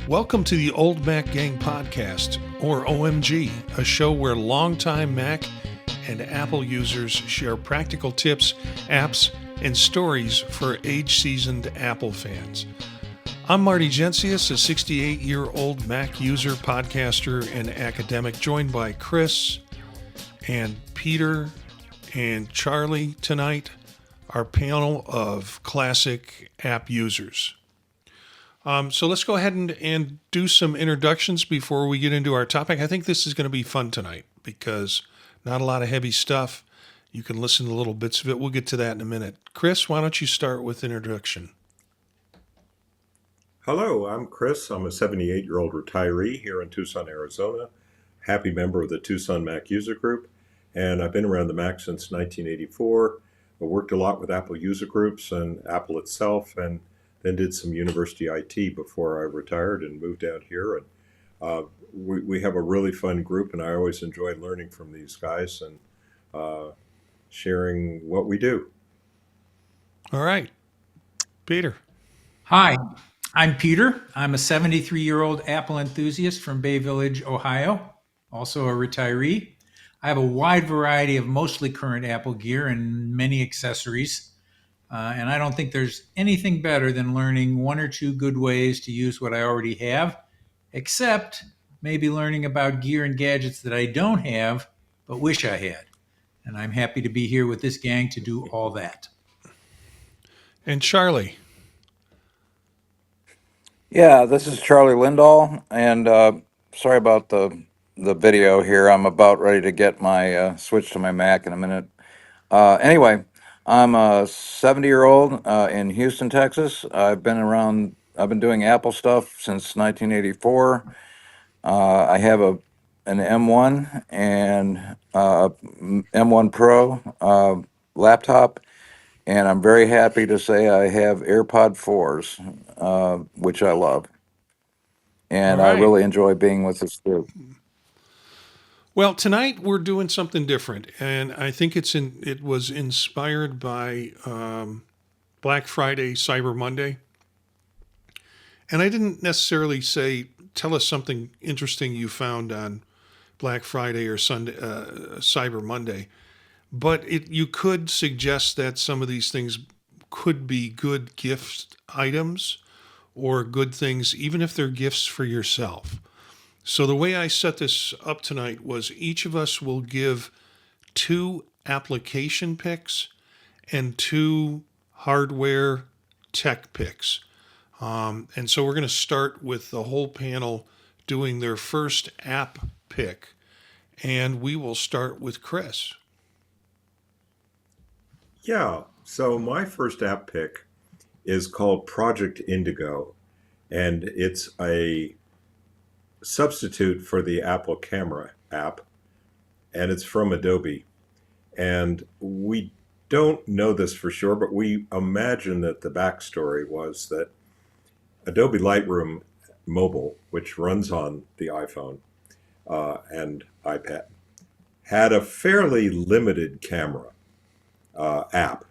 Welcome to the Old Mac Gang Podcast, or OMG, a show where longtime Mac and Apple users share practical tips, apps, and stories for age-seasoned Apple fans. I'm Marty, a 68-year-old Mac user, podcaster, and academic, joined by Chris and Peter and Charlie tonight, our panel of classic app users. So let's go ahead and do some introductions before we get into our topic. I think this is going to be fun tonight because not a lot of heavy stuff. You can listen to little bits of it. We'll get to that in a minute. Chris, why don't you start with introduction? Hello, I'm Chris. I'm a 78-year-old retiree here in Tucson, Arizona, happy member of the Tucson Mac user group, and I've been around the Mac since 1984. I worked a lot with Apple user groups and Apple itself, and then did some university IT before I retired and moved out here. And we have a really fun group, and I always enjoy learning from these guys and sharing what we do. All right. Peter. Hi, I'm Peter. I'm a 73-year-old Apple enthusiast from Bay Village, Ohio, also a retiree. I have a wide variety of mostly current Apple gear and many accessories. And I don't think there's anything better than learning one or two good ways to use what I already have, except maybe learning about gear and gadgets that I don't have, but wish I had. And I'm happy to be here with this gang to do all that. And Charlie. Yeah, this is Charlie Lindahl, and sorry about the video here. I'm about ready to get my switch to my Mac in a minute. Anyway, I'm a 70-year-old in Houston, Texas. I've been doing Apple stuff since 1984. I have an M1 and M1 Pro laptop, and I'm very happy to say I have AirPod 4s, which I love. And All right. I really enjoy being with this group. Well, tonight we're doing something different, and I think it was inspired by Black Friday, Cyber Monday. And I didn't necessarily say, tell us something interesting you found on Black Friday or Sunday, Cyber Monday, but you could suggest that some of these things could be good gift items or good things, even if they're gifts for yourself. So the way I set this up tonight was each of us will give 2 application picks and 2 hardware tech picks. And so we're going to start with the whole panel doing their first app pick. And we will start with Chris. Yeah, so my first app pick is called Project Indigo, and it's a substitute for the Apple Camera app, and it's from Adobe. And we don't know this for sure, but we imagine that the backstory was that Adobe Lightroom Mobile, which runs on the iPhone and iPad, had a fairly limited camera app.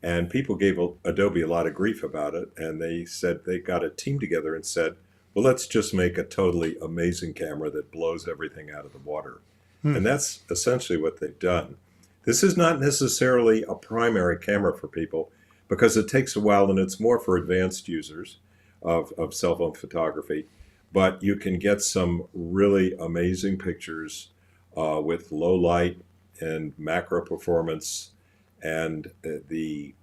And people gave Adobe a lot of grief about it, and they said they got a team together and said, well, let's just make a totally amazing camera that blows everything out of the water. And that's essentially what they've done. This is not necessarily a primary camera for people because it takes a while and it's more for advanced users of cell phone photography. But you can get some really amazing pictures with low light and macro performance, and the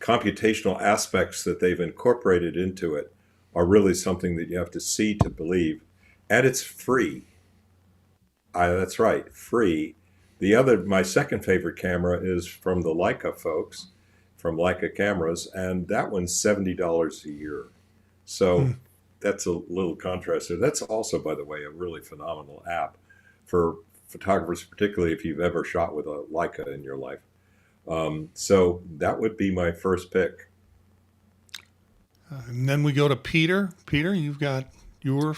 computational aspects that they've incorporated into it are really something that you have to see to believe. And it's free. That's right, free. My second favorite camera is from the Leica folks, from Leica Cameras, and that one's $70 a year. So that's a little contrast there. That's also, by the way, a really phenomenal app for photographers, particularly if you've ever shot with a Leica in your life. So that would be my first pick. And then we go to Peter. Peter, you've got your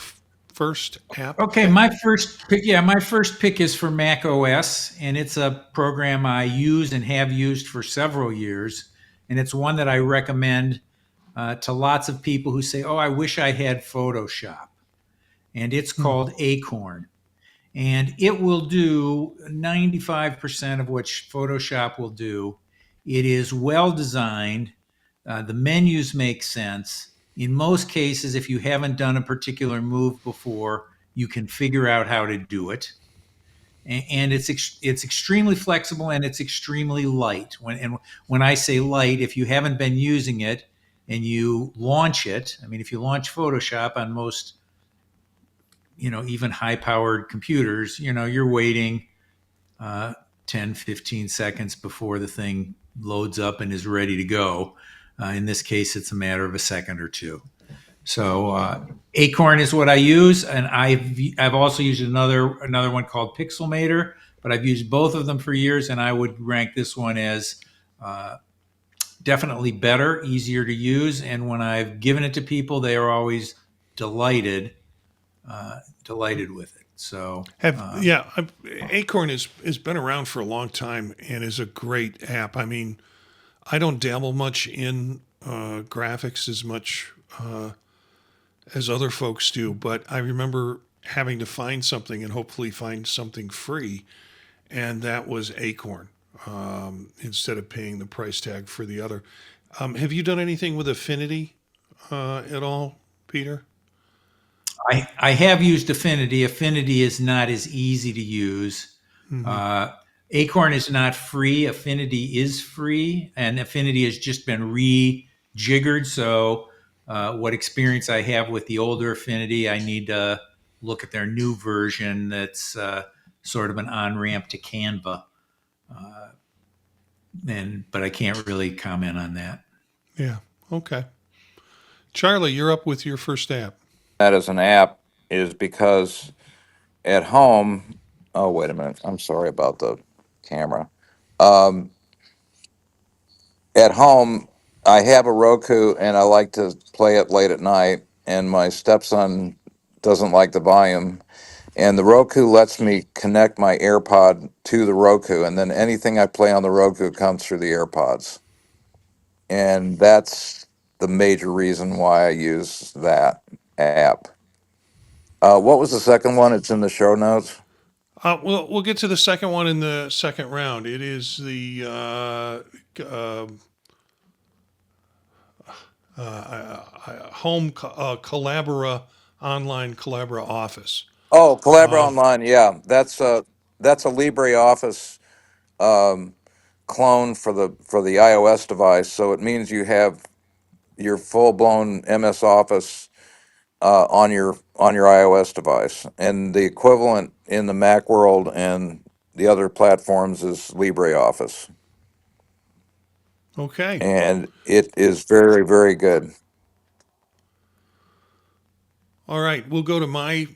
first app. Okay, my first pick is for macOS, and it's a program I use and have used for several years, and it's one that I recommend to lots of people who say, "Oh, I wish I had Photoshop." and it's called Acorn. And it will do 95% of what Photoshop will do. It is well designed. The menus make sense. In most cases, if you haven't done a particular move before, you can figure out how to do it. And it's extremely flexible, and it's extremely light. When I say light, if you haven't been using it and you launch it, I mean, if you launch Photoshop on most, even high-powered computers, you're waiting 10, 15 seconds before the thing loads up and is ready to go. In this case, it's a matter of a second or two. So Acorn is what I use, and I've also used another one called Pixelmator, but I've used both of them for years, and I would rank this one as definitely better, easier to use. And when I've given it to people, they are always delighted with it. So Acorn has been around for a long time and is a great app. I mean, I don't dabble much in graphics as much as other folks do, but I remember having to find something and hopefully find something free, and that was Acorn, instead of paying the price tag for the other. Have you done anything with Affinity at all, Peter? I have used Affinity. Affinity is not as easy to use. Acorn is not free. Affinity is free, and Affinity has just been rejiggered. So what experience I have with the older Affinity, I need to look at their new version that's sort of an on-ramp to Canva. But I can't really comment on that. Yeah. Okay. Charlie, you're up with your first app. That as an app is because at home, oh, wait a minute. I'm sorry about the camera. At home, I have a Roku and I like to play it late at night, and my stepson doesn't like the volume. And the Roku lets me connect my AirPod to the Roku, and then anything I play on the Roku comes through the AirPods. And that's the major reason why I use that app. What was the second one? It's in the show notes. We'll get to the second one in the second round. It is the home Collabora online Collabora Office. Oh, Collabora Online. Yeah, that's a LibreOffice clone for the iOS device. So it means you have your full blown MS Office on your iOS device, and the equivalent in the Mac world and the other platforms is LibreOffice, Okay. and it is very, very good. All right. We'll go to my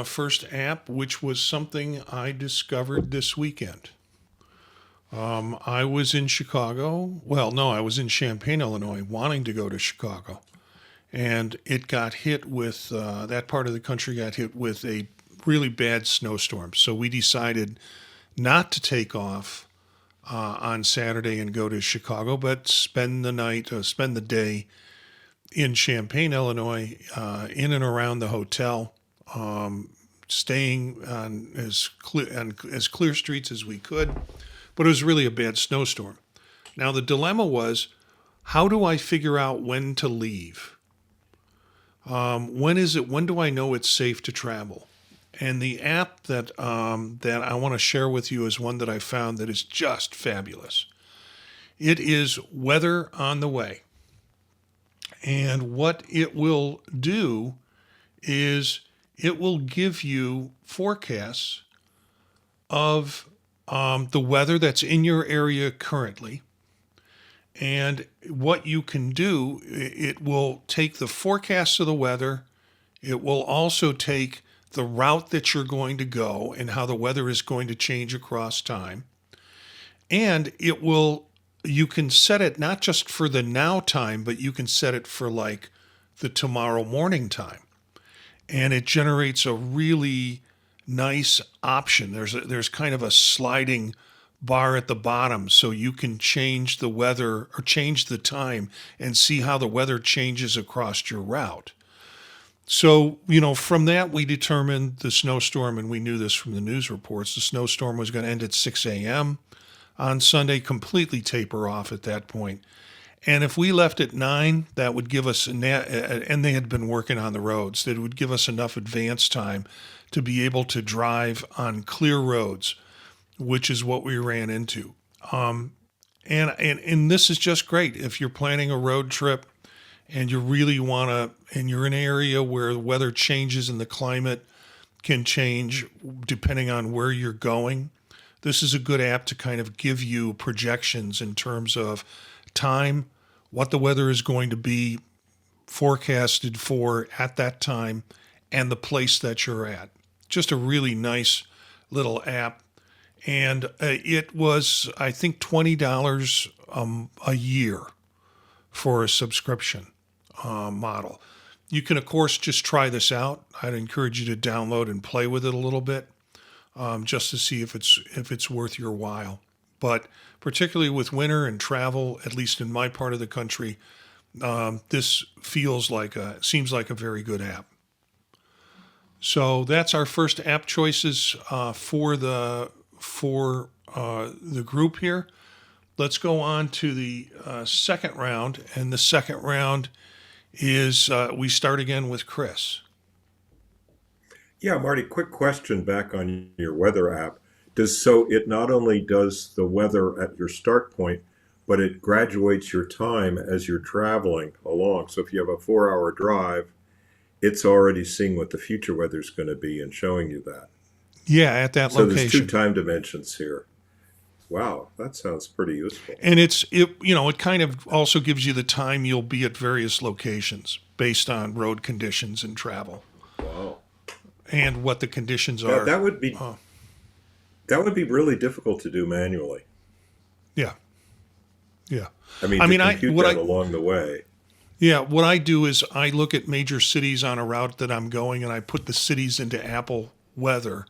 first app, which was something I discovered this weekend. I was in Chicago. Well, no, I was in Champaign, Illinois, wanting to go to Chicago. And it got hit with, that part of the country got hit with a really bad snowstorm. So we decided not to take off on Saturday and go to Chicago, but spend the day in Champaign, Illinois, in and around the hotel, staying on as clear streets as we could. But it was really a bad snowstorm. Now the dilemma was, how do I figure out when to leave? When do I know it's safe to travel? And the app that I want to share with you is one that I found that is just fabulous. It is Weather on the Way. And what it will do is it will give you forecasts of the weather that's in your area currently. And what you can do, it will take the forecast of the weather. It will also take the route that you're going to go and how the weather is going to change across time. And you can set it not just for the now time, but you can set it for like the tomorrow morning time. And it generates a really nice option. There's kind of a sliding bar at the bottom, so you can change the weather or change the time and see how the weather changes across your route. So, from that, we determined the snowstorm, and we knew this from the news reports. The snowstorm was going to end at 6 a.m. on Sunday, completely taper off at that point. And if we left at 9, that would give us, and they had been working on the roads, that would give us enough advance time to be able to drive on clear roads, which is what we ran into. And this is just great. If you're planning a road trip and you really want to, and you're in an area where the weather changes and the climate can change depending on where you're going, this is a good app to kind of give you projections in terms of time, what the weather is going to be forecasted for at that time, and the place that you're at. Just a really nice little app. And it was, I think, $20 a year for a subscription model. You can, of course, just try this out. I'd encourage you to download and play with it a little bit, just to see if it's worth your while. But particularly with winter and travel, at least in my part of the country, this seems like a very good app. So that's our first app choices for the group here. Let's go on to the second round, and the second round is we start again with Chris. Yeah, Marty, quick question back on your weather app. So it not only does the weather at your start point, but it graduates your time as you're traveling along. So if you have a 4-hour drive, it's already seeing what the future weather is going to be and showing you that. Yeah, at that So location. there's 2 time dimensions here. Wow, that sounds pretty useful. And it kind of also gives you the time you'll be at various locations based on road conditions and travel. Wow. And what the conditions are. That would be really difficult to do manually. Yeah. Yeah. I mean, compute that along the way. Yeah, what I do is I look at major cities on a route that I'm going, and I put the cities into Apple Weather,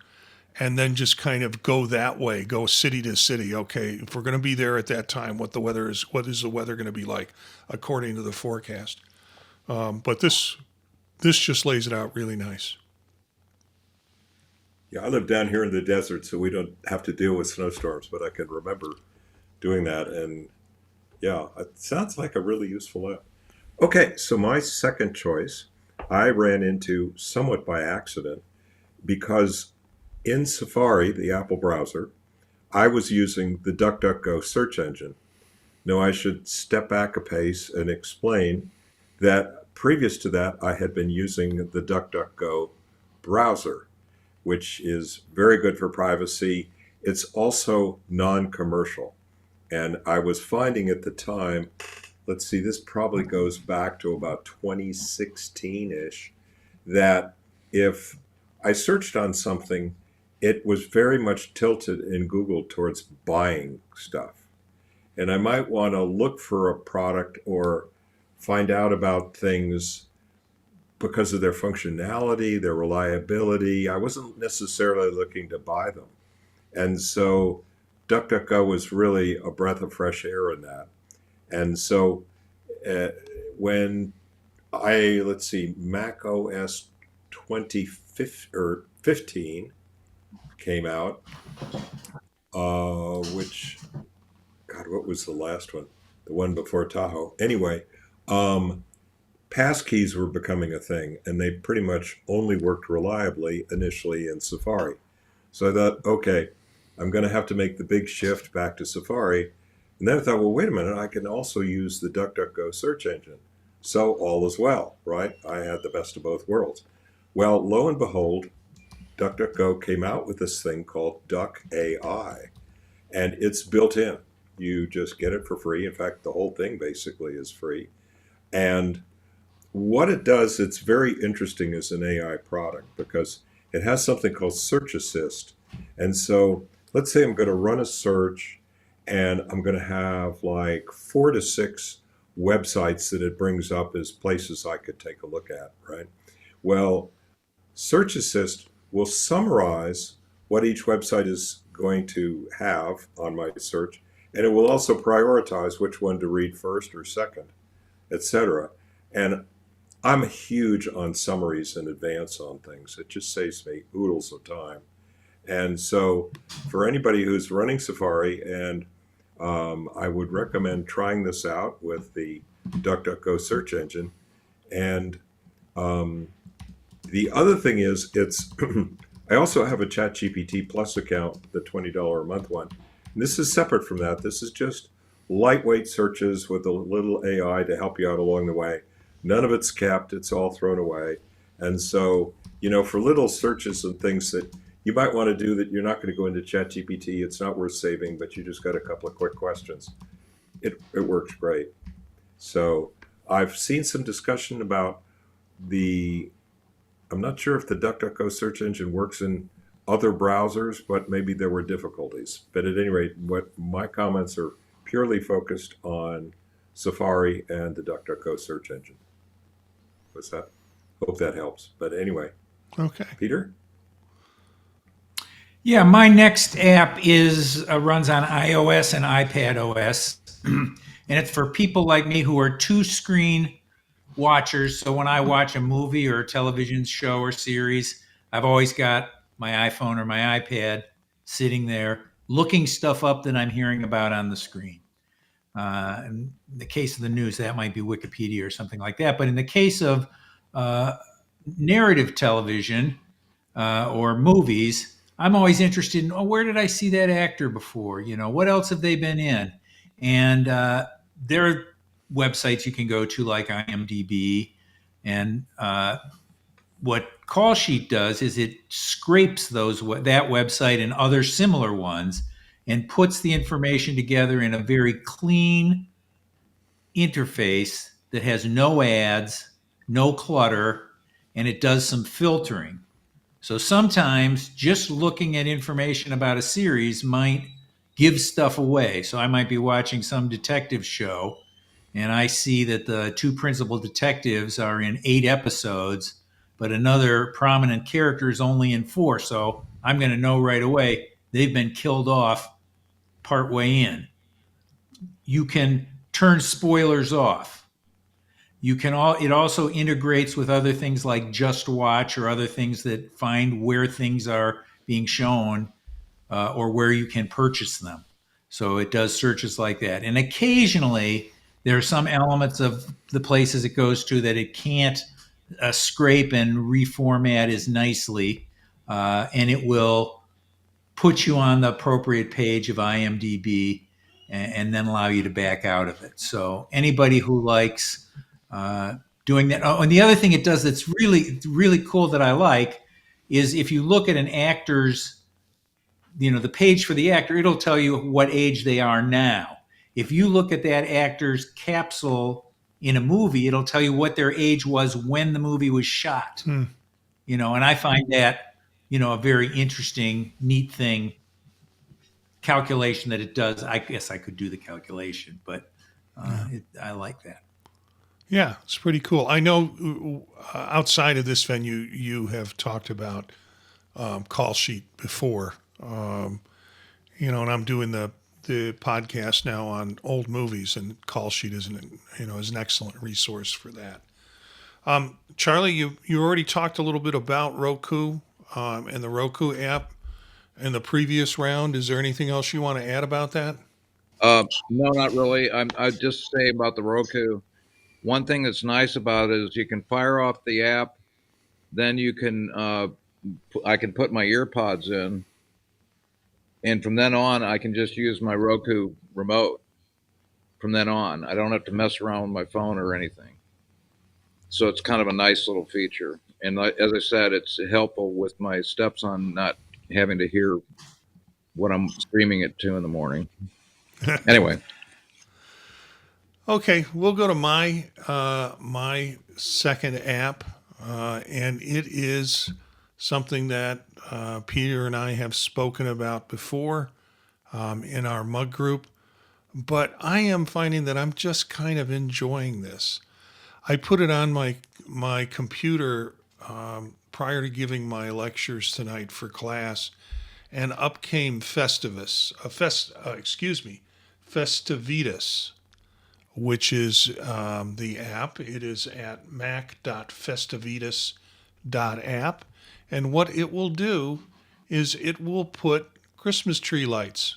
and then just kind of go that way, go city to city. Okay, if we're going to be there at that time, what is the weather going to be like according to the forecast? But this just lays it out really nice. Yeah, I live down here in the desert, so we don't have to deal with snowstorms, but I can remember doing that. And yeah, it sounds like a really useful app. Okay, so my second choice, I ran into somewhat by accident because in Safari, the Apple browser, I was using the DuckDuckGo search engine. Now, I should step back a pace and explain that previous to that, I had been using the DuckDuckGo browser, which is very good for privacy. It's also non-commercial. And I was finding at the time, let's see, this probably goes back to about 2016-ish, that if I searched on something, it was very much tilted in Google towards buying stuff. And I might want to look for a product or find out about things because of their functionality, their reliability. I wasn't necessarily looking to buy them. And so DuckDuckGo was really a breath of fresh air in that. And so when MacOS 2015 came out, which, God, what was the last one? The one before Tahoe. Anyway, passkeys were becoming a thing, and they pretty much only worked reliably initially in Safari. So I thought, okay, I'm going to have to make the big shift back to Safari. And then I thought, well, wait a minute, I can also use the DuckDuckGo search engine. So all is well, right? I had the best of both worlds. Well, lo and behold, DuckDuckGo came out with this thing called Duck AI, and it's built in. You just get it for free. In fact, the whole thing basically is free. And what it does, it's very interesting as an AI product because it has something called Search Assist. And so let's say I'm going to run a search and I'm going to have like 4 to 6 websites that it brings up as places I could take a look at, right? Well, Search Assist will summarize what each website is going to have on my search, and it will also prioritize which one to read first or second, etc. And I'm huge on summaries in advance on things. It just saves me oodles of time. And so, for anybody who's running Safari, and I would recommend trying this out with the DuckDuckGo search engine. And um, the other thing is, it's I also have a ChatGPT Plus account, the $20 a month one. And this is separate from that. This is just lightweight searches with a little AI to help you out along the way. None of it's kept; it's all thrown away. And so, for little searches and things that you might want to do that you're not going to go into ChatGPT, it's not worth saving, but you just got a couple of quick questions. It works great. So I've seen some discussion about I'm not sure if the DuckDuckGo search engine works in other browsers, but maybe there were difficulties. But at any rate, what my comments are purely focused on Safari and the DuckDuckGo search engine. What's that? Hope that helps. But anyway, Okay. Peter? Yeah, my next app runs on iOS and iPadOS, and it's for people like me who are two-screen watchers. So when I watch a movie or a television show or series, I've always got my iPhone or my iPad sitting there looking stuff up that I'm hearing about on the screen. In the case of the news, that might be Wikipedia or something like that. But in the case of narrative television or movies, I'm always interested in, where did I see that actor before? What else have they been in? And there are websites you can go to like IMDb. And what Callsheet does is it scrapes that website and other similar ones and puts the information together in a very clean interface that has no ads, no clutter, and it does some filtering. So sometimes just looking at information about a series might give stuff away. So I might be watching some detective show and I see that the two principal detectives are in 8 episodes, but another prominent character is only in 4. So I'm going to know right away they've been killed off partway in. You can turn spoilers off. It also integrates with other things like Just Watch or other things that find where things are being shown or where you can purchase them. So it does searches like that. And occasionally there are some elements of the places it goes to that it can't scrape and reformat as nicely, and it will put you on the appropriate page of IMDb and then allow you to back out of it. So anybody who likes doing that. Oh, and the other thing it does that's really, really cool that I like is if you look at an actor's, the page for the actor, it'll tell you what age they are now. If you look at that actor's capsule in a movie, it'll tell you what their age was when the movie was shot. And I find that, a very interesting, neat thing, calculation that it does. I guess I could do the calculation, but I like that. Yeah, it's pretty cool. I know outside of this venue, you have talked about Callsheet before, and I'm doing the podcast now on old movies, and Callsheet is an excellent resource for that. Charlie, you already talked a little bit about Roku and the Roku app in the previous round. Is there anything else you want to add about that? No, not really. I'd just say about the Roku. One thing that's nice about it is you can fire off the app, then you can I can put my ear pods in, and from then on I can just use my Roku remote. From then on, I don't have to mess around with my phone or anything. So it's kind of a nice little feature. And as I said, it's helpful with my stepson not having to hear what I'm streaming it to in the morning. Anyway. Okay, we'll go to my second app, and it is something that Peter and I have spoken about before in our mug group, but I am finding that I'm just kind of enjoying this. I put it on my computer prior to giving my lectures tonight for class, and up came Festivitas, which is the app. It is at mac.festivitas.app. And what it will do is it will put Christmas tree lights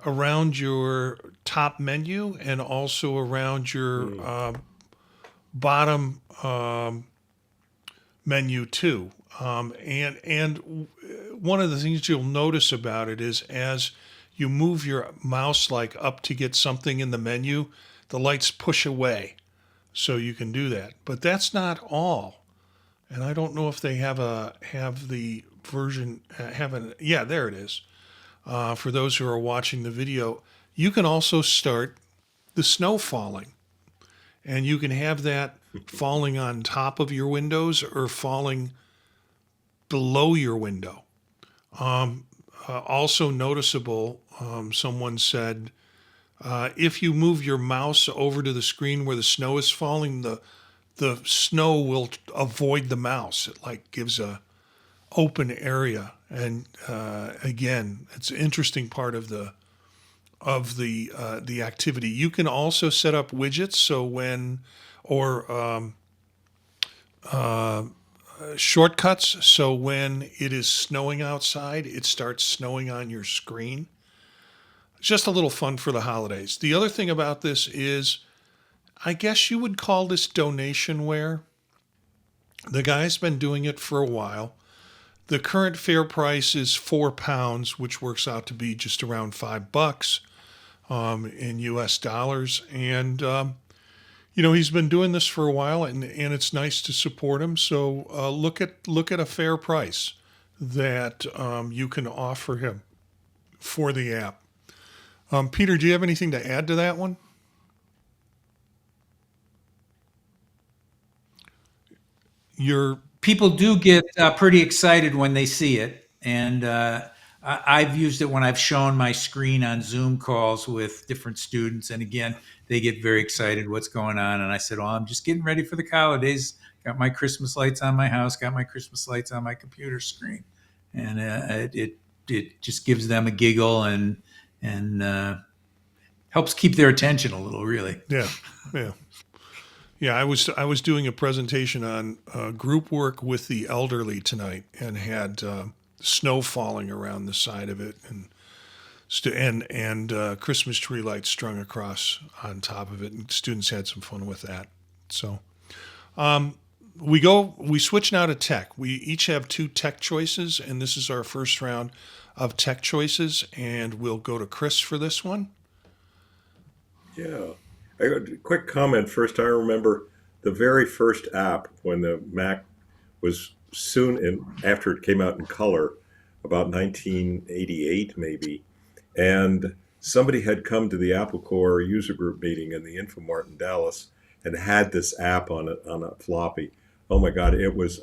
around your top menu and also around your bottom menu too. And one of the things you'll notice about it is as you move your mouse like up to get something in the menu, the lights push away, so you can do that. But that's not all. And I don't know if they have the version yeah, there it is. For those who are watching the video, you can also start the snow falling, and you can have that falling on top of your windows or falling below your window. Also noticeable, someone said, if you move your mouse over to the screen where the snow is falling, the snow will avoid the mouse. It like gives a open area, and again, it's an interesting part of the activity. You can also set up widgets, so when or shortcuts, so when it is snowing outside, it starts snowing on your screen. It's just a little fun for the holidays. The other thing about this is, I guess you would call this donationware. The guy's been doing it for a while. The current fair price is £4, which works out to be just around $5 in US dollars. And he's been doing this for a while, and it's nice to support him. So look at a fair price that you can offer him for the app. Peter, do you have anything to add to that one? People do get pretty excited when they see it, and I've used it when I've shown my screen on Zoom calls with different students, and again, they get very excited what's going on. And I said, "Oh, I'm just getting ready for the holidays. Got my Christmas lights on my house. Got my Christmas lights on my computer screen," and it just gives them a giggle and helps keep their attention a little, really. Yeah. Yeah, I was doing a presentation on group work with the elderly tonight, and had snow falling around the side of it, and Christmas tree lights strung across on top of it, and students had some fun with that. So we switch now to tech. We each have 2 tech choices, and this is our first round of tech choices, and we'll go to Chris for this one. Yeah. I got a quick comment first. I remember the very first app when the Mac was after it came out in color, about 1988 maybe, and somebody had come to the Apple Corps user group meeting in the Infomart in Dallas and had this app on a floppy. Oh my God, it was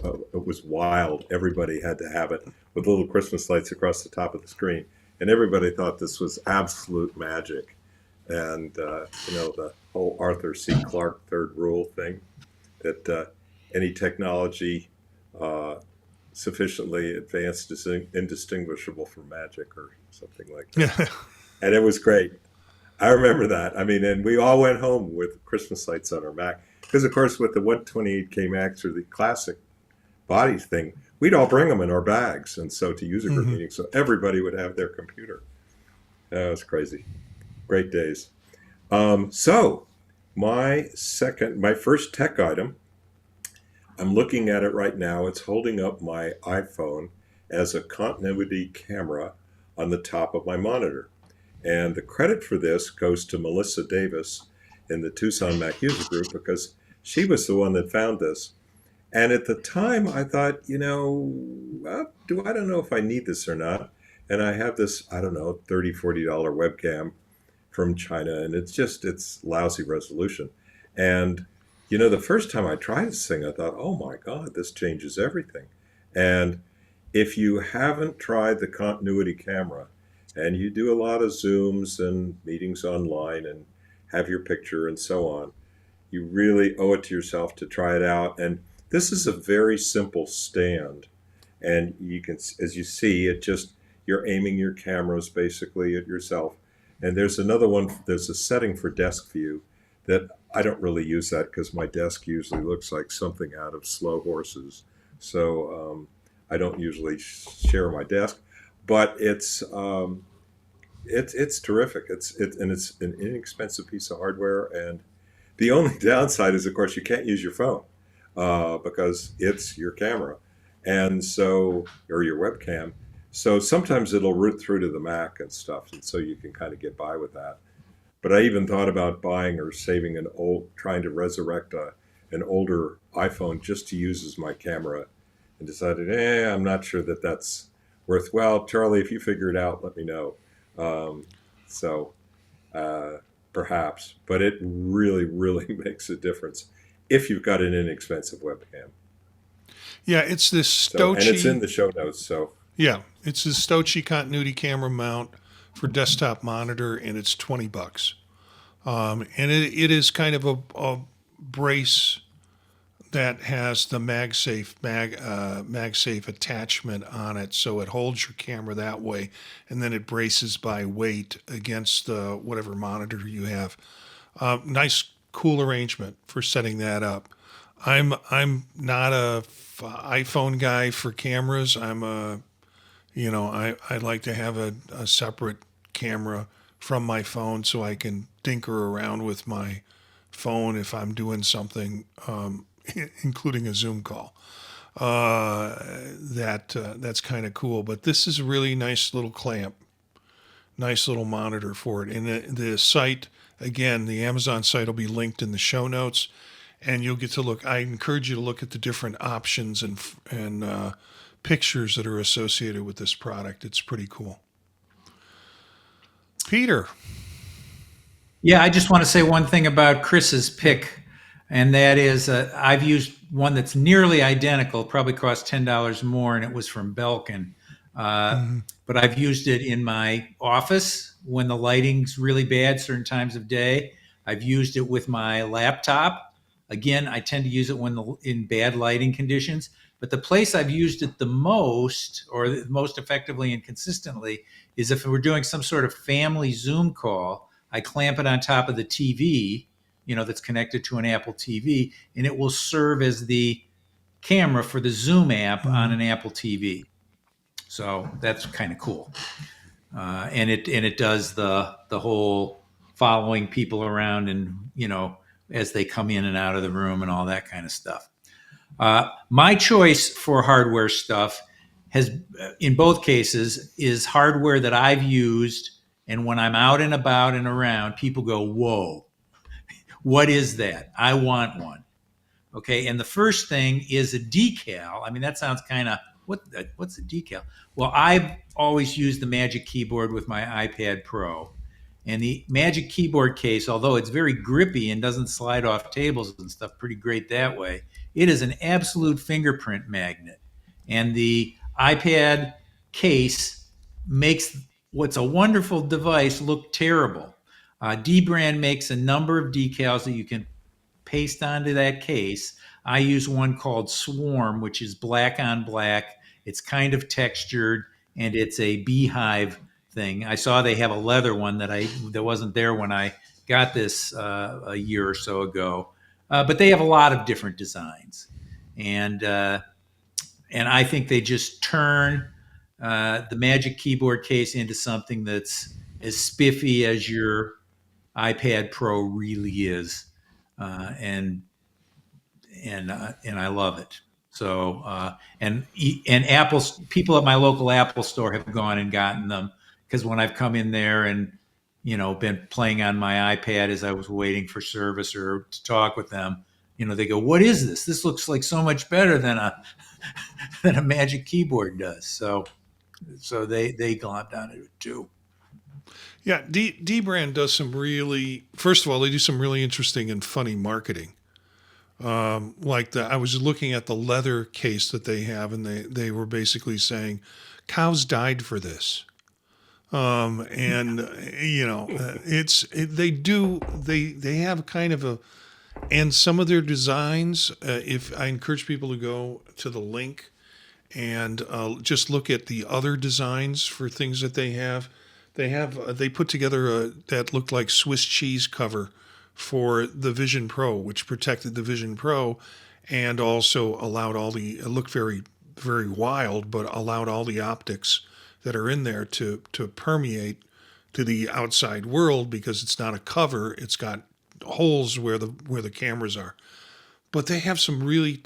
wild. Everybody had to have it with little Christmas lights across the top of the screen, and everybody thought this was absolute magic. And the whole Arthur C. Clarke third rule thing, that any technology sufficiently advanced is indistinguishable from magic, or something like that. Yeah. And it was great. I remember that. I mean, and we all went home with Christmas lights on our Mac, because of course with the 128K Macs or the classic body thing, we'd all bring them in our bags, and so to user group meetings, so everybody would have their computer. That was crazy. Great days. So my first tech item, I'm looking at it right now. It's holding up my iPhone as a continuity camera on the top of my monitor. And the credit for this goes to Melissa Davis in the Tucson Mac user group, because she was the one that found this. And at the time I thought, I don't know if I need this or not. And I have this, $30, $40 webcam from China, and it's lousy resolution. And the first time I tried this thing, I thought, oh my God, this changes everything. And if you haven't tried the continuity camera, and you do a lot of Zooms and meetings online and have your picture and so on, you really owe it to yourself to try it out. And this is a very simple stand, and you can, as you see, you're aiming your cameras basically at yourself. And there's another one, there's a setting for desk view that I don't really use that because my desk usually looks like something out of Slow Horses. So I don't usually share my desk, but it's terrific. And it's an inexpensive piece of hardware. And the only downside is, of course, you can't use your phone because it's your camera, and so or your webcam. So sometimes it'll root through to the Mac and stuff, and so you can kind of get by with that. But I even thought about buying or saving trying to resurrect an older iPhone just to use as my camera, and decided, I'm not sure that that's worth. Well, Charlie, if you figure it out, let me know. Um, so uh, perhaps, but it really, really makes a difference if you've got an inexpensive webcam. Yeah, it's this So, and it's in Stochi. the show notes. So, Yeah, it's this Stochi continuity camera mount for desktop monitor, and it's $20. And it is kind of a brace that has the MagSafe attachment on it, so it holds your camera that way, and then it braces by weight against whatever monitor you have. Nice, cool arrangement for setting that up. I'm not a iPhone guy for cameras. I like to have a separate camera from my phone so I can tinker around with my phone if I'm doing something, including a Zoom call. That's kind of cool. But this is a really nice little clamp, nice little monitor for it. And the site, again, the Amazon site will be linked in the show notes, and you'll get to look. I encourage you to look at the different options and pictures that are associated with this product. It's pretty cool. Peter. Yeah, I just want to say one thing about Chris's pick, and that is I've used one that's nearly identical, probably cost $10 more, and it was from Belkin. Mhm. But I've used it in my office when the lighting's really bad, certain times of day. I've used it with my laptop. Again, I tend to use it in bad lighting conditions. But the place I've used it the most, or the most effectively and consistently, is if we're doing some sort of family Zoom call. I clamp it on top of the TV, that's connected to an Apple TV, and it will serve as the camera for the Zoom app on an Apple TV. So that's kind of cool. And it does the whole following people around and, as they come in and out of the room and all that kind of stuff. My choice for hardware stuff has, in both cases, is hardware that I've used. And when I'm out and about and around, people go, whoa, what is that? I want one. Okay. And the first thing is a decal. I mean, that sounds kind of, what's a decal? Well, I've always used the Magic Keyboard with my iPad Pro. And the Magic Keyboard case, although it's very grippy and doesn't slide off tables and stuff, pretty great that way, it is an absolute fingerprint magnet. And the iPad case makes what's a wonderful device look terrible. Dbrand makes a number of decals that you can paste onto that case. I use one called Swarm, which is black on black. It's kind of textured, and it's a beehive thing. I saw they have a leather one that wasn't there when I got this a year or so ago. But they have a lot of different designs, and I think they just turn the Magic Keyboard case into something that's as spiffy as your iPad Pro really is, and I love it. So and Apple's people at my local Apple store have gone and gotten them, because when I've come in there and been playing on my iPad as I was waiting for service or to talk with them, they go, "What is this? This looks like so much better than a than a Magic Keyboard does." So they glomped on it too. Yeah, Dbrand does first of all, they do some really interesting and funny marketing. I was looking at the leather case that they have, and they were basically saying, cows died for this. And they have kind of and some of their designs, if I encourage people to go to the link and just look at the other designs for things that they have. They put together that looked like Swiss cheese cover for the Vision Pro, which protected the Vision Pro and also allowed it looked very, very wild, but allowed all the optics that are in there to permeate to the outside world because it's not a cover. It's got holes where the cameras are. But they have some really,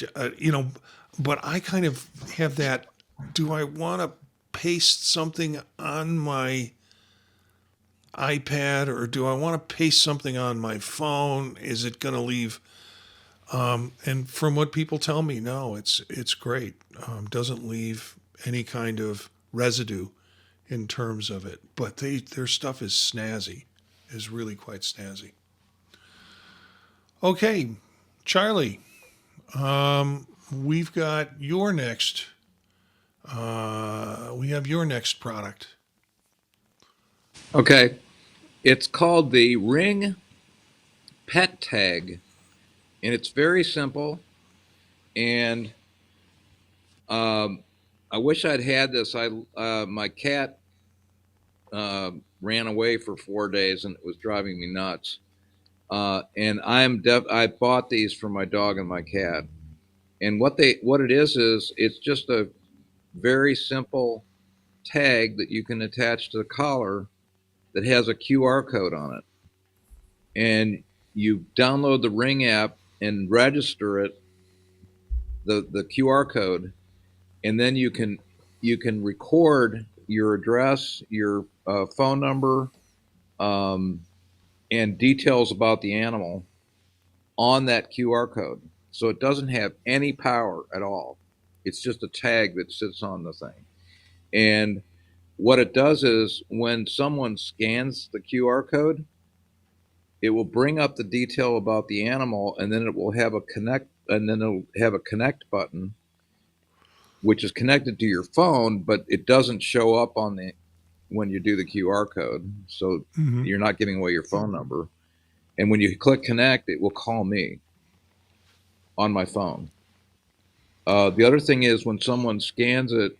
but I kind of have that, do I want to paste something on my iPad or do I want to paste something on my phone? Is it going to leave? And from what people tell me, no, it's great. Doesn't leave any kind of residue in terms of it. But their stuff is snazzy, is really quite snazzy. Okay, Charlie, we've got your next. We have your next product. Okay. It's called the Ring Pet Tag, and it's very simple. And I wish I'd had this. My cat ran away for 4 days, and it was driving me nuts. And I bought these for my dog and my cat. And what it is it's just a very simple tag that you can attach to the collar that has a QR code on it. And you download the Ring app and register it, the QR code, and then you can record your address, your phone number, and details about the animal on that QR code. So it doesn't have any power at all. It's just a tag that sits on the thing. And what it does is when someone scans the QR code, it will bring up the detail about the animal, and then it will have a connect button, which is connected to your phone, but it doesn't show up when you do the QR code. So you're not giving away your phone number. And when you click connect, it will call me on my phone. The other thing is when someone scans it,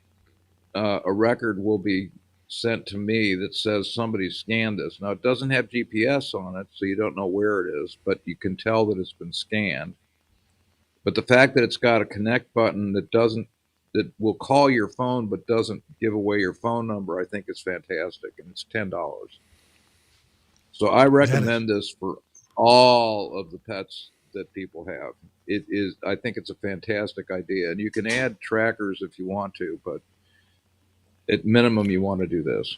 a record will be sent to me that says somebody scanned this. Now, it doesn't have GPS on it, so you don't know where it is, but you can tell that it's been scanned. But the fact that it's got a connect button that will call your phone but doesn't give away your phone number, I think is fantastic, and it's $10. So I recommend this for all of the pets that people have. I think it's a fantastic idea, and you can add trackers if you want to, but at minimum, you want to do this.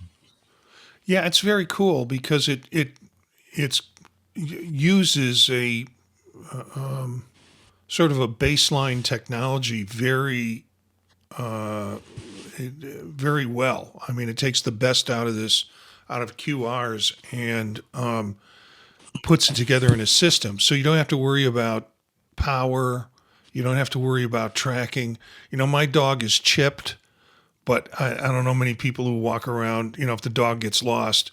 Yeah, it's very cool because it uses a sort of a baseline technology very very well. I mean, it takes the best out of QRs and puts it together in a system. So you don't have to worry about power. You don't have to worry about tracking. My dog is chipped, but I don't know many people who walk around, if the dog gets lost,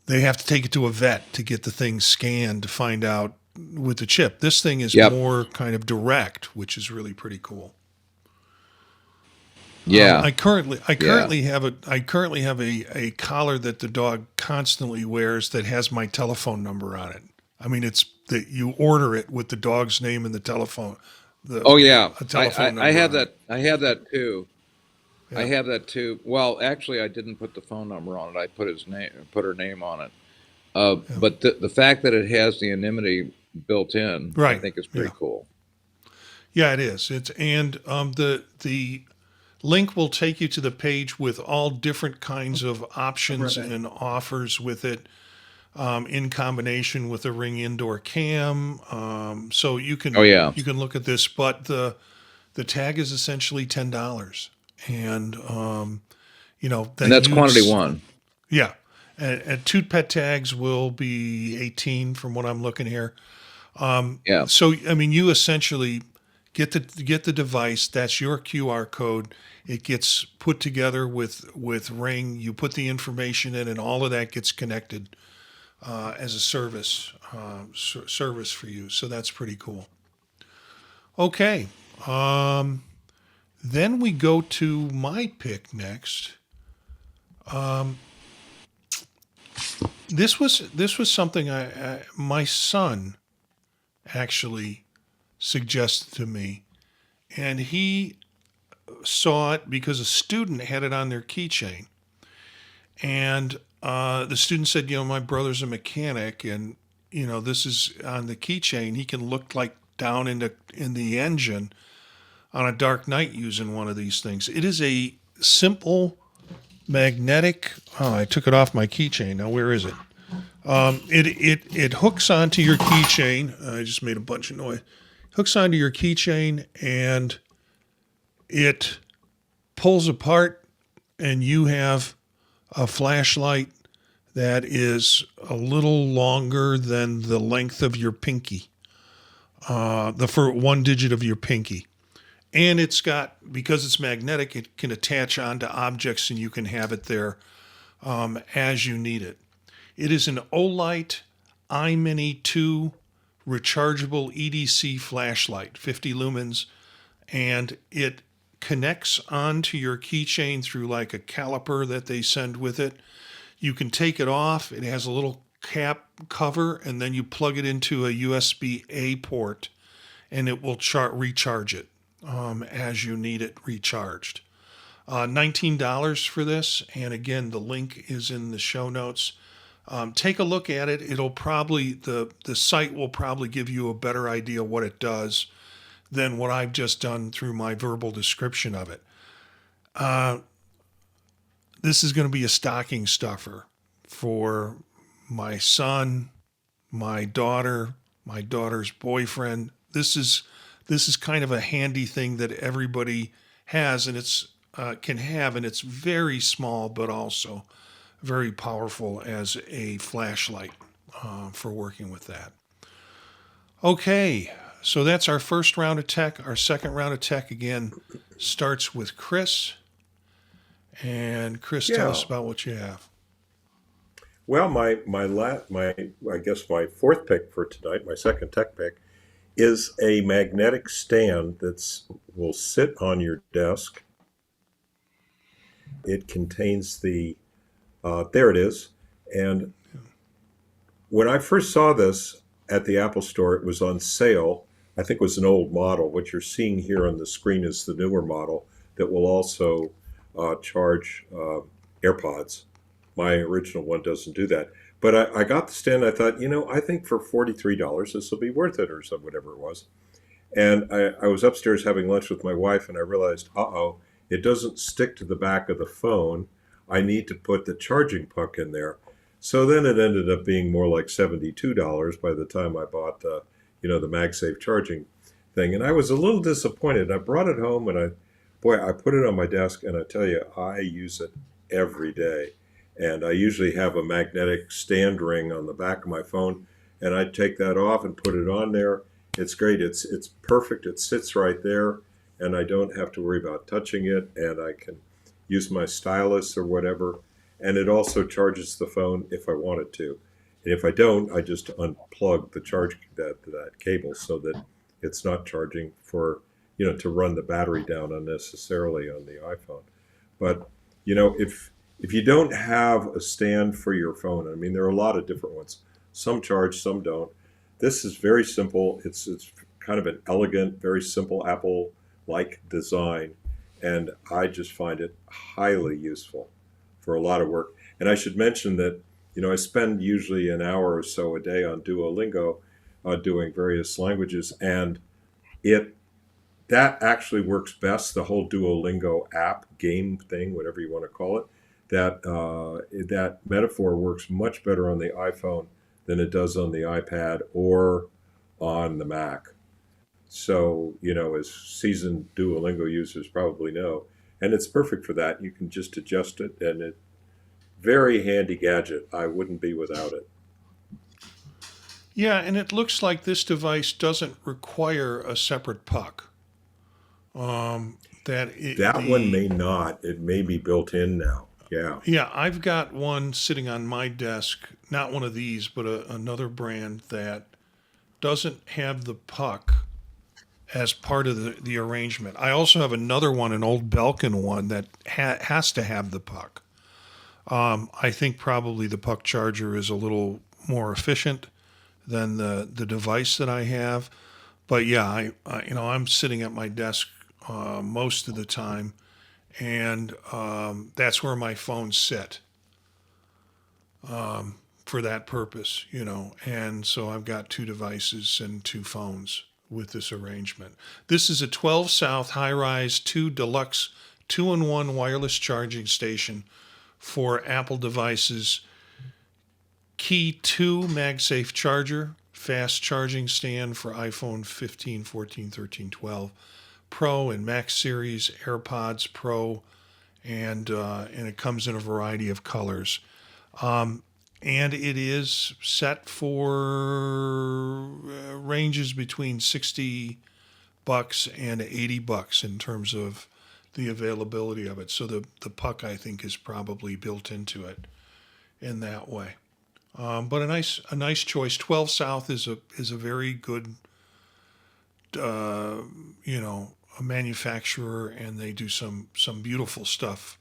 they have to take it to a vet to get the thing scanned to find out with the chip. This thing is more kind of direct, which is really pretty cool. Yeah. I currently have a collar that the dog constantly wears that has my telephone number on it. I mean, it's that you order it with the dog's name and the telephone. I have that. I have that too. Yeah. I have that too. Well, actually, I didn't put the phone number on it. I put her name on it. But the fact that it has the anonymity built in, I think is pretty cool. Yeah, it is. The link will take you to the page with all different kinds of options and offers with it, in combination with the Ring indoor cam. So you can you can look at this, but the tag is essentially $10, and and that's quantity one. Yeah, and two pet tags will be 18 from what I'm looking here. So I mean, you essentially get the device. That's your QR code. It gets put together with Ring. You put the information in, and all of that gets connected as a service for you. So that's pretty cool. Okay, then we go to my pick next. This was something my son actually suggested to me, and he saw it because a student had it on their keychain, and the student said, my brother's a mechanic, and this is on the keychain. He can look like down in the engine on a dark night using one of these things. It is a simple magnetic. Oh, I took it off my keychain. Now where is it? It hooks onto your keychain. I just made a bunch of noise. Hooks onto your keychain and it pulls apart, and you have a flashlight that is a little longer than the length of your pinky, for one digit of your pinky. And it's got, because it's magnetic, it can attach onto objects, and you can have it there as you need it. It is an Olight iMini 2 rechargeable EDC flashlight, 50 lumens, and it connects onto your keychain through like a caliper that they send with it. You can take it off. It has a little cap cover, and then you plug it into a USB-A port, and it will recharge it as you need it recharged. $19 for this, and again, the link is in the show notes. Take a look at it. It'll probably, the site will probably give you a better idea what it does than what I've just done through my verbal description of it. This is going to be a stocking stuffer for my son, my daughter, my daughter's boyfriend. This is kind of a handy thing that everybody has, and can have, and it's very small, but also very powerful as a flashlight for working with that. Okay, so that's our first round of tech. Our second round of tech, again, starts with Chris. And Chris, tell us about what you have. Well, my I guess my fourth pick for tonight, my second tech pick, is a magnetic stand will sit on your desk. It contains there it is. And when I first saw this at the Apple Store, it was on sale. I think it was an old model. What you're seeing here on the screen is the newer model that will also charge AirPods. My original one doesn't do that. But I got the stand. I thought, I think for $43, this will be worth it, or whatever it was. And I was upstairs having lunch with my wife, and I realized, it doesn't stick to the back of the phone. I need to put the charging puck in there. So then it ended up being more like $72 by the time I bought the MagSafe charging thing. And I was a little disappointed. I brought it home, and I put it on my desk, and I tell you, I use it every day. And I usually have a magnetic stand ring on the back of my phone, and I take that off and put it on there. It's great. It's perfect. It sits right there, and I don't have to worry about touching it, and I can use my stylus or whatever. And it also charges the phone if I want it to. And if I don't, I just unplug the that cable so that it's not charging for, to run the battery down unnecessarily on the iPhone. But, if you don't have a stand for your phone, I mean, there are a lot of different ones. Some charge, some don't. This is very simple. It's kind of an elegant, very simple Apple-like design. And I just find it highly useful for a lot of work. And I should mention that, I spend usually an hour or so a day on Duolingo doing various languages. And that actually works best, the whole Duolingo app, game thing, whatever you want to call it. That metaphor works much better on the iPhone than it does on the iPad or on the Mac. So, as seasoned Duolingo users probably know, and it's perfect for that. You can just adjust it, and it's very handy gadget. I wouldn't be without it. Yeah, and it looks like this device doesn't require a separate puck. One may not. It may be built in now. Yeah. Yeah, I've got one sitting on my desk, not one of these, but another brand that doesn't have the puck as part of the arrangement. I also have another one, an old Belkin one, that has to have the puck. I think probably the puck charger is a little more efficient than the device that I have. But yeah, I'm sitting at my desk most of the time, and that's where my phones sit for that purpose, And so I've got two devices and two phones with this arrangement. This is a 12 South high-rise 2 deluxe 2-in-1 wireless charging station for Apple devices. Key 2 MagSafe charger, fast charging stand for iPhone 15, 14, 13, 12, Pro and Max Series, AirPods Pro, and it comes in a variety of colors. And it is set for ranges between $60 and $80 in terms of the availability of it. So the puck, I think, is probably built into it in that way. But a nice choice. 12 South is a very good a manufacturer, and they do some beautiful stuff.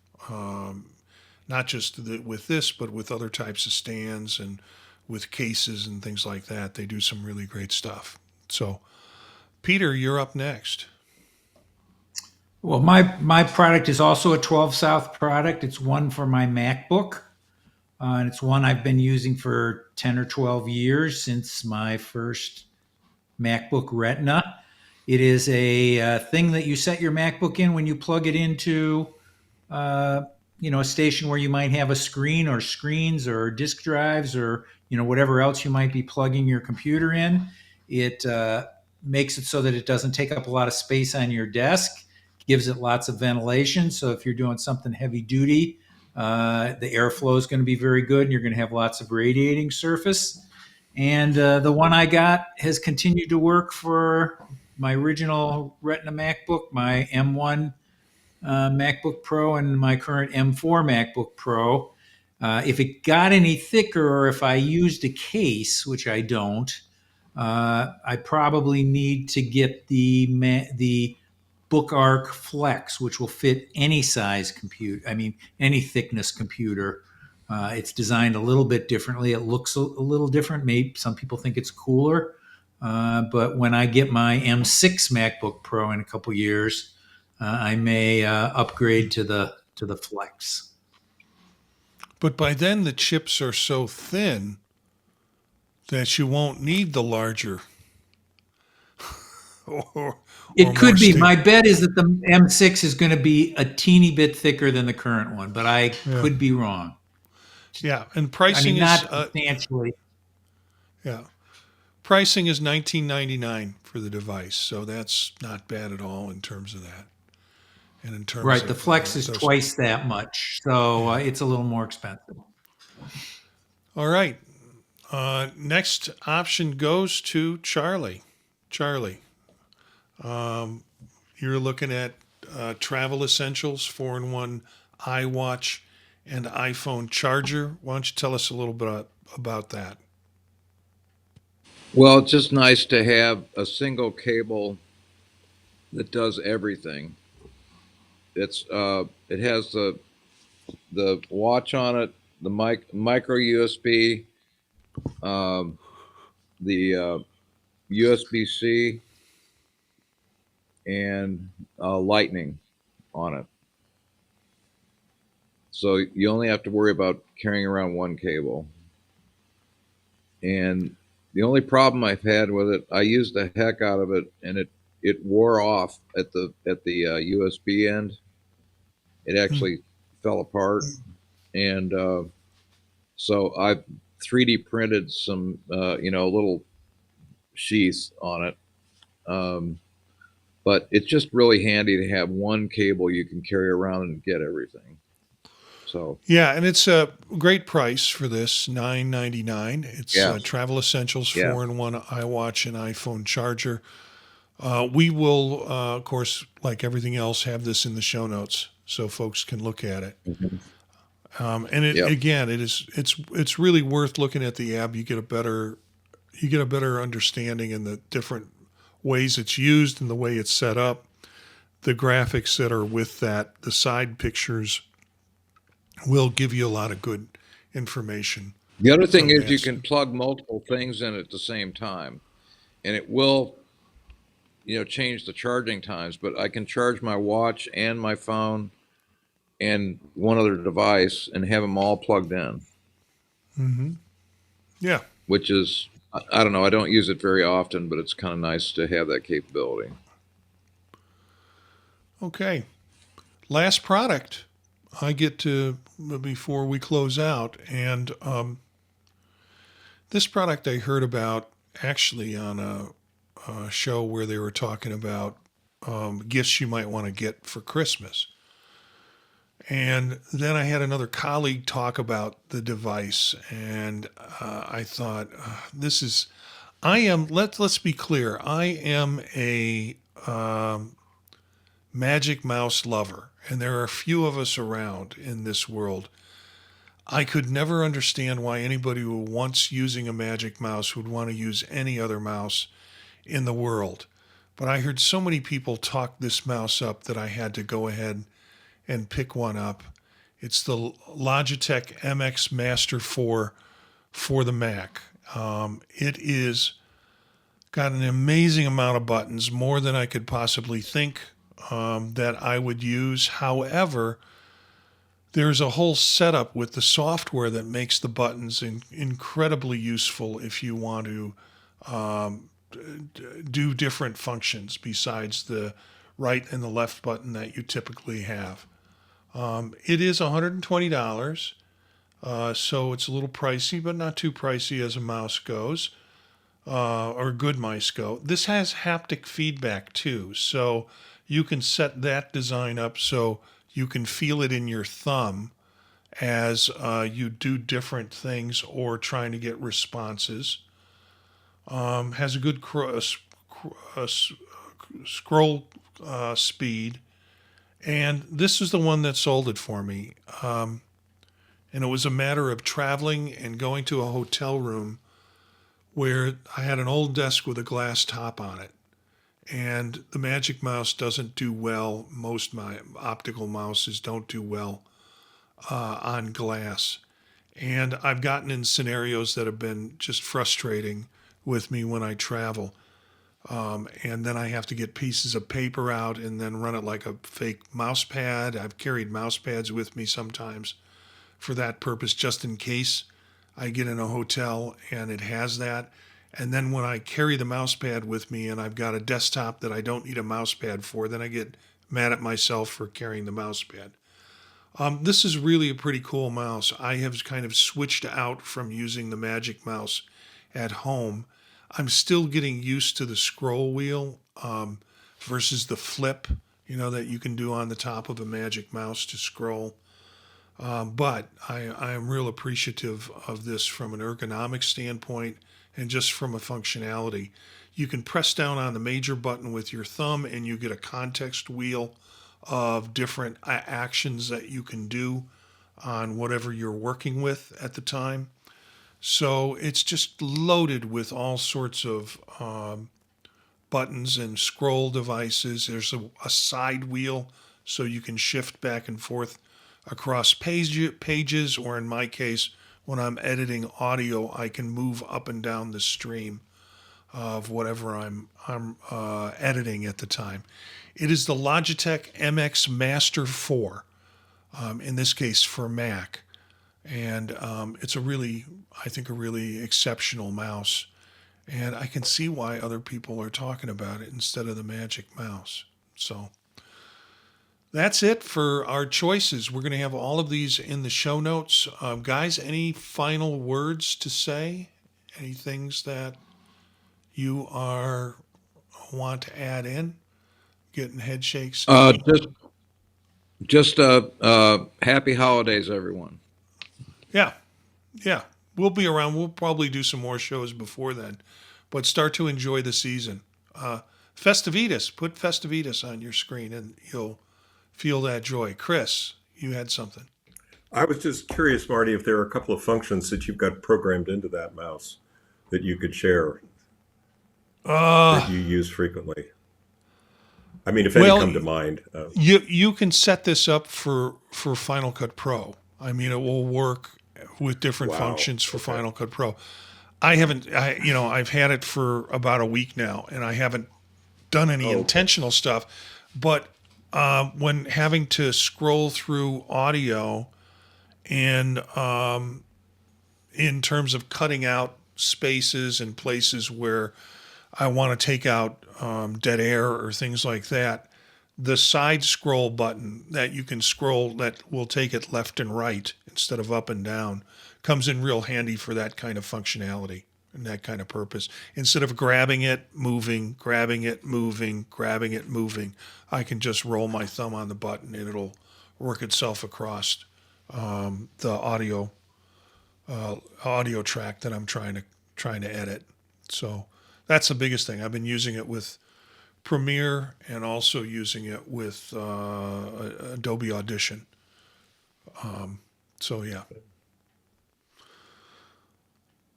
Not just with this, but with other types of stands and with cases and things like that. They do some really great stuff. So, Peter, you're up next. Well, my product is also a 12 South product. It's one for my MacBook. And it's one I've been using for 10 or 12 years, since my first MacBook Retina. It is a thing that you set your MacBook in when you plug it into a station where you might have a screen or screens or disk drives or whatever else you might be plugging your computer in. It makes it so that it doesn't take up a lot of space on your desk, gives it lots of ventilation. So if you're doing something heavy duty, the airflow is going to be very good, and you're going to have lots of radiating surface. And the one I got has continued to work for my original Retina MacBook, my M1 MacBook Pro, and my current M4 MacBook Pro. If it got any thicker, or if I used a case, which I don't, I probably need to get the BookArc Flex, which will fit any size computer. I mean, any thickness computer. It's designed a little bit differently. It looks a little different. Maybe some people think it's cooler. But when I get my M6 MacBook Pro in a couple years, I may upgrade to the Flex. But by then the chips are so thin that you won't need the larger. It could be. My bet is that the M6 is going to be a teeny bit thicker than the current one, but I could be wrong. Yeah, and pricing not substantially. Yeah, pricing is $19.99 for the device, so that's not bad at all in terms of that. And in terms the Flex is twice that much, so it's a little more expensive. All right, next option goes to Charlie. Charlie, you're looking at Travel Essentials 4-in-1 iWatch and iPhone charger. Why don't you tell us a little bit about that? Well, it's just nice to have a single cable that does everything. It has the watch on it, the micro USB, the USB-C, and Lightning on it. So you only have to worry about carrying around one cable. And the only problem I've had with it, I used the heck out of it, and it wore off at the USB end. It actually fell apart, and so I've 3D printed some little sheaths on it. But it's just really handy to have one cable you can carry around and get everything. So yeah, and it's a great price for this, $9.99. It's Travel Essentials 4-in-1 iWatch and iPhone charger. We will, of course, like everything else, have this in the show notes so folks can look at it. Mm-hmm. And again, it's really worth looking at the app. You get a better understanding in the different ways it's used and the way it's set up, the graphics that are with that, the side pictures will give you a lot of good information. The other thing is you advanced. can plug multiple things in at the same time, and it will, change the charging times. But I can charge my watch and my phone and one other device and have them all plugged in, Yeah. which is, I don't know, I don't use it very often, but it's kind of nice to have that capability. Okay. Last product I get to before we close out, and this product I heard about actually on a show where they were talking about gifts you might want to get for Christmas. And then I had another colleague talk about the device, and I thought, this is, let's be clear, I am a Magic Mouse lover, and there are a few of us around in this world. I could never understand why anybody who wants using a Magic Mouse would want to use any other mouse in the world. But I heard so many people talk this mouse up that I had to go ahead and pick one up. It's the Logitech MX Master 4 for the Mac. It is got an amazing amount of buttons, more than I could possibly think that I would use. However, there's a whole setup with the software that makes the buttons incredibly useful if you want to do different functions besides the right and the left button that you typically have. It is $120, so it's a little pricey, but not too pricey as a mouse goes, or good mice go. This has haptic feedback too, so you can set that design up so you can feel it in your thumb as you do different things or trying to get responses. Has a good scroll speed. And this is the one that sold it for me. And it was a matter of traveling and going to a hotel room where I had an old desk with a glass top on it. And the Magic Mouse doesn't do well. Most my optical mouses don't do well on glass. And I've gotten in scenarios that have been just frustrating with me when I travel. And then I have to get pieces of paper out and then run it like a fake mouse pad. I've carried mouse pads with me sometimes for that purpose, just in case I get in a hotel and it has that. And then when I carry the mouse pad with me and I've got a desktop that I don't need a mouse pad for, then I get mad at myself for carrying the mouse pad. This is really a pretty cool mouse. I have kind of switched out from using the Magic Mouse at home. I'm still getting used to the scroll wheel versus the flip, that you can do on the top of a Magic Mouse to scroll. But I am real appreciative of this from an ergonomic standpoint and just from a functionality. You can press down on the major button with your thumb and you get a context wheel of different actions that you can do on whatever you're working with at the time. So it's just loaded with all sorts of buttons and scroll devices. There's a side wheel so you can shift back and forth across pages, or in my case, when I'm editing audio, I can move up and down the stream of whatever I'm editing at the time. It is the Logitech MX Master 4, in this case for Mac. And it's I think a really exceptional mouse. And I can see why other people are talking about it instead of the Magic Mouse. So that's it for our choices. We're going to have all of these in the show notes. Guys, any final words to say? Any things that you want to add in? Getting head shakes. Just happy holidays, everyone. Yeah. We'll be around. We'll probably do some more shows before then. But start to enjoy the season. Festivitas. Put Festivitas on your screen and you'll feel that joy. Chris, you had something. I was just curious, Marty, if there are a couple of functions that you've got programmed into that mouse that you could share that you use frequently. I mean, if any come to mind. You can set this up for Final Cut Pro. I mean, it will work with different Wow. functions for Okay. Final Cut Pro. I've had it for about a week now, and I haven't done any Oh, okay. intentional stuff. But when having to scroll through audio and in terms of cutting out spaces and places where I want to take out dead air or things like that, the side scroll button that you can scroll that will take it left and right instead of up and down comes in real handy for that kind of functionality and that kind of purpose. Instead of grabbing it, moving, grabbing it, moving, grabbing it, moving, I can just roll my thumb on the button and it'll work itself across the audio track that I'm trying to edit. So that's the biggest thing. I've been using it with Premiere and also using it with Adobe Audition. So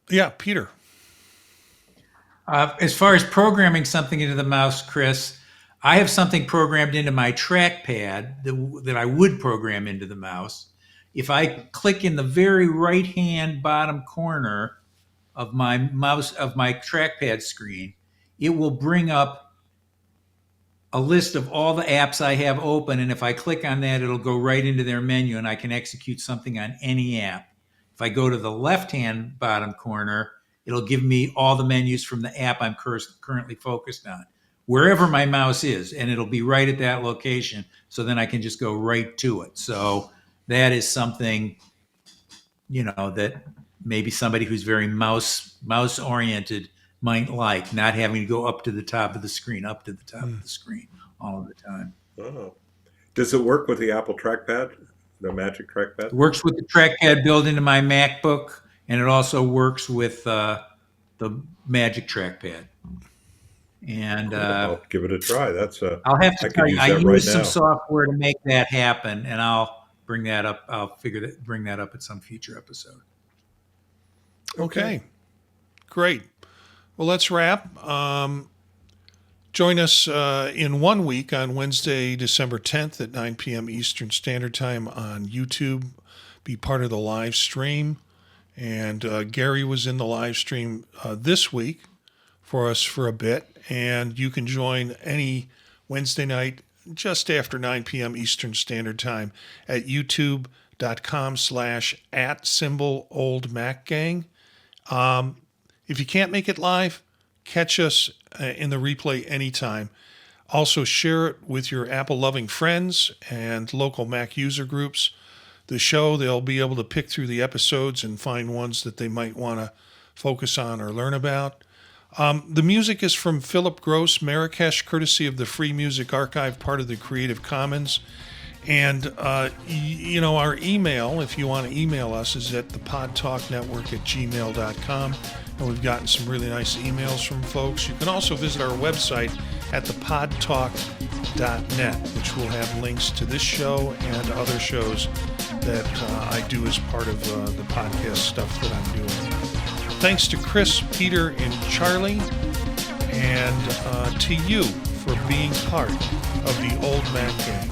yeah, Peter. As far as programming something into the mouse, Chris, I have something programmed into my trackpad that I would program into the mouse. If I click in the very right-hand bottom corner of my mouse, of my trackpad screen, it will bring up a list of all the apps I have open. And if I click on that, it'll go right into their menu and I can execute something on any app. If I go to the left-hand bottom corner, it'll give me all the menus from the app I'm currently focused on, wherever my mouse is, and it'll be right at that location. So then I can just go right to it. So that is something, that maybe somebody who's very mouse oriented might like, not having to go up to the top of the screen, of the screen all of the time. Oh. Does it work with the Apple trackpad, the Magic trackpad? It works with the trackpad built into my MacBook, and it also works with the Magic trackpad. And I'll give it a try. That's I'll have to I tell could you, use I that right use some now. software to make that happen, and I'll bring that up. Bring that up at some future episode. Okay. Great. Well, let's wrap. Join us in 1 week on Wednesday, December 10th at 9 p.m. Eastern Standard Time on YouTube. Be part of the live stream. And Gary was in the live stream this week for us for a bit. And you can join any Wednesday night just after 9 p.m. Eastern Standard Time at youtube.com/@oldmacgang. If you can't make it live, catch us in the replay anytime. Also, share it with your Apple-loving friends and local Mac user groups. The show, they'll be able to pick through the episodes and find ones that they might want to focus on or learn about. The music is from Philip Gross, Marrakesh, courtesy of the Free Music Archive, part of the Creative Commons. And, our email, if you want to email us, is at thepodtalknetwork@gmail.com. And we've gotten some really nice emails from folks. You can also visit our website at thepodtalk.net, which will have links to this show and other shows that I do as part of the podcast stuff that I'm doing. Thanks to Chris, Peter, and Charlie, and to you for being part of the Old Mac Gang.